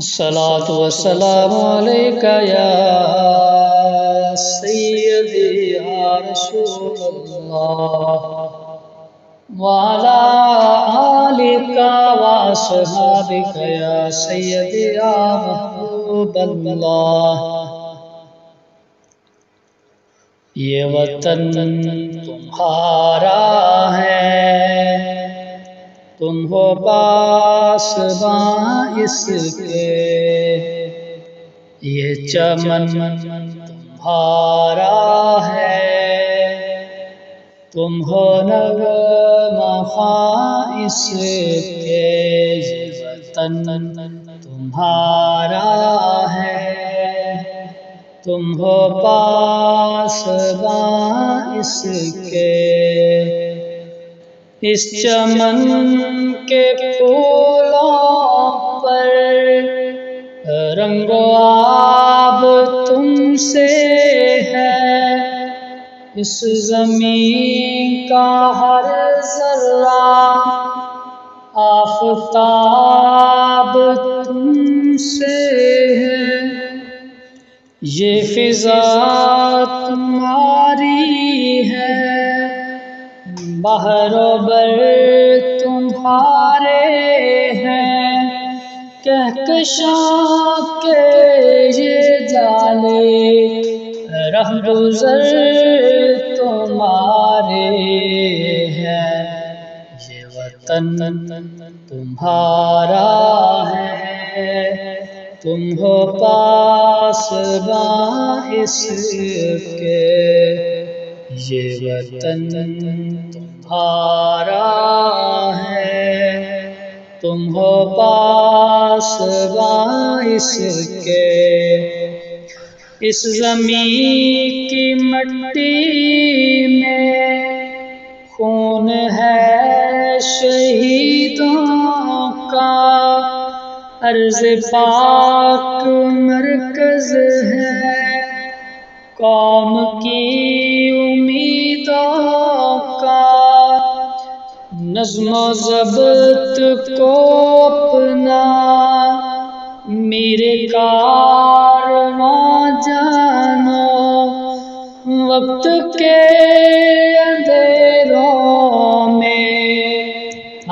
الصلاة والسلام عليك يا سيدي يا رسول الله وعلى آلك وأصحابك يا سيدي يا محبوب الله. یہ وطن تمہارا ہے، تم ہو پاسباں اس کے، یہ چمن تمہارا ہے، تم ہو نغمہ خواں اس کے، یہ وطن تمہارا ہے، تم ہو پاسباں اس کے. اس چمن کے پھولوں پر رنگ و آب تم سے ہے، اس زمین کا ہر ذرہ آفتاب تم سے ہے، یہ فضا تمہاری ہے، بحر و بر تمہارے ہیں، کہکشاں کے یہ جالے رہگزر تمہارے ہیں، یہ وطن تمہارا ہے، تم ہو پاسباں اس کے، یہ وطن تمہارا ہے، تم ہو پاسباں اس کے. اس زمین کی مٹی میں خون ہے شہیدوں کا، ارض پاک مرکز ہے قوم کی امیدوں کا، نظم و ضبط کو اپنا میرے کارواں جانو، وقت کے اندھیروں میں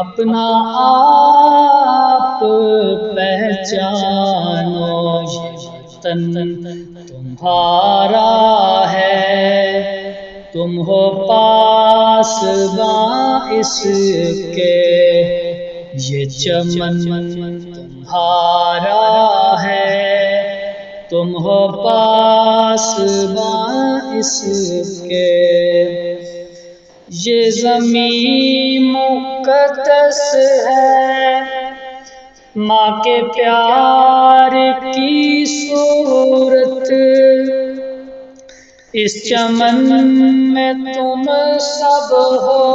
اپنا آپ پہچانو، یہ وطن تمہارا ہے، تم ہو پاسباں اس کے، یہ چمن تمہارا ہے، تم ہو پاسباں اس کے. یہ زمین مقدس ہے، ماں کے پیار کی صورت، اس چمن میں تم سب ہو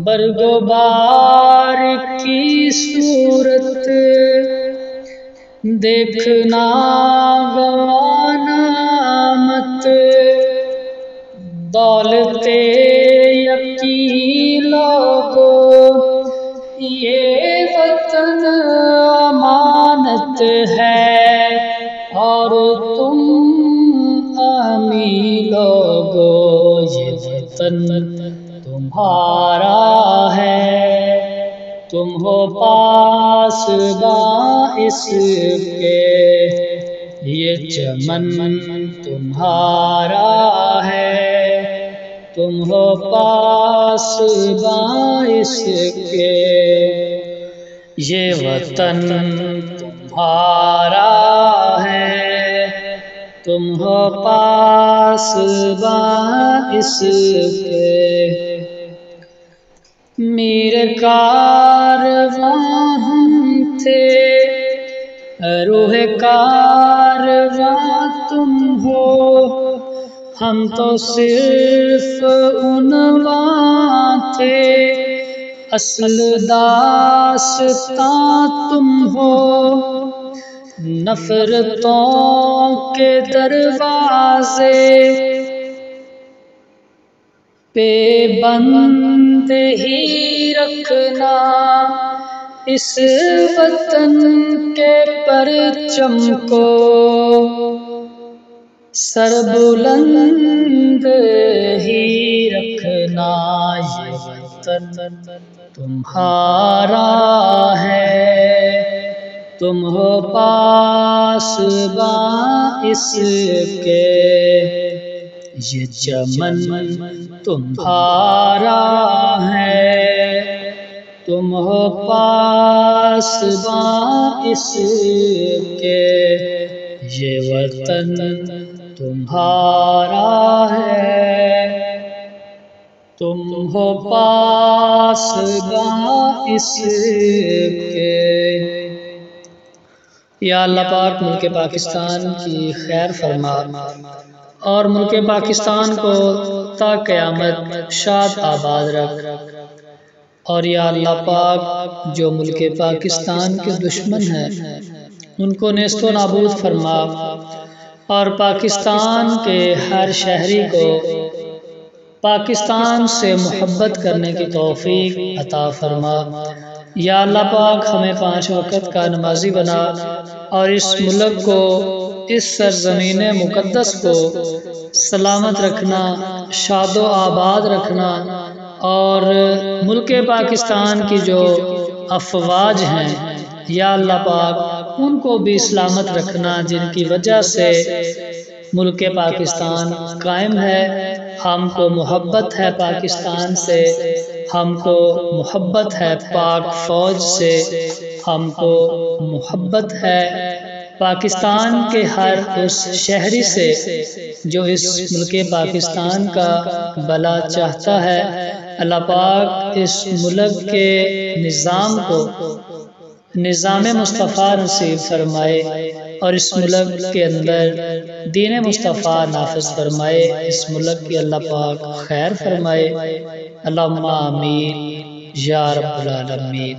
برگ و بار کی صورت، دیکھنا گوانا مت دولت یقین لوگو، یہ وطن امانت ہے اور تم امی لوگو، یہ وطن تمہارا ہے، تم ہو پاسباں اس کے، یہ چمن تمہارا ہے، تم ہو پاسباں اس کے. یہ وطن تمہارا ہے، تم ہو پاسباں اس کے. میرے کارواں ہم تھے، روح کارواں تم ہو، ہم تو صرف عنواں تھے، اصل داستاں تم ہو، نفرتوں کے دروازے پہ بند ہی رکھنا، اس وطن کے پرچم کو سر بلند ہی رکھنا، یہ وطن تمہارا ہے، تم ہو پاسباں اس کے، یہ چمن تمہارا ہے، تم ہو پاسباں اس کے، یہ وطن تمہارا ہے، تم ہو پاسباں اس کے۔ یا اللہ پاک ملک پاکستان کی خیر فرما اور ملک پاکستان کو تا قیامت شاد آباد رکھ، اور یا اللہ پاک جو ملک پاکستان کے دشمن ہیں ان کو نیست و نابود فرما، اور پاکستان کے ہر شہری کو پاکستان سے محبت کرنے کی توفیق عطا فرما۔ یا اللہ پاک ہمیں 5 وقت کا نمازی بنا، اور اس ملک کو، اس سرزمین مقدس کو سلامت رکھنا، شاد و آباد رکھنا، اور ملک پاکستان کی جو افواج ہیں یا اللہ پاک ان کو بھی سلامت رکھنا، جن کی وجہ سے ملک پاکستان قائم ہے۔ ہم کو محبت ہے پاکستان سے، ہم کو محبت ہے پاک فوج سے، ہم کو محبت ہے پاکستان کے ہر اس شہری سے جو اس ملک پاکستان کا بھلا چاہتا ہے۔ اللہ پاک اس ملک کے نظام کو نظام مصطفیٰ نصیب فرمائے، اور اس ملک کے اندر دین مصطفیٰ نافذ فرمائے، اس ملک کی اللہ پاک خیر فرمائے۔ اللہم آمین یا رب العالمین۔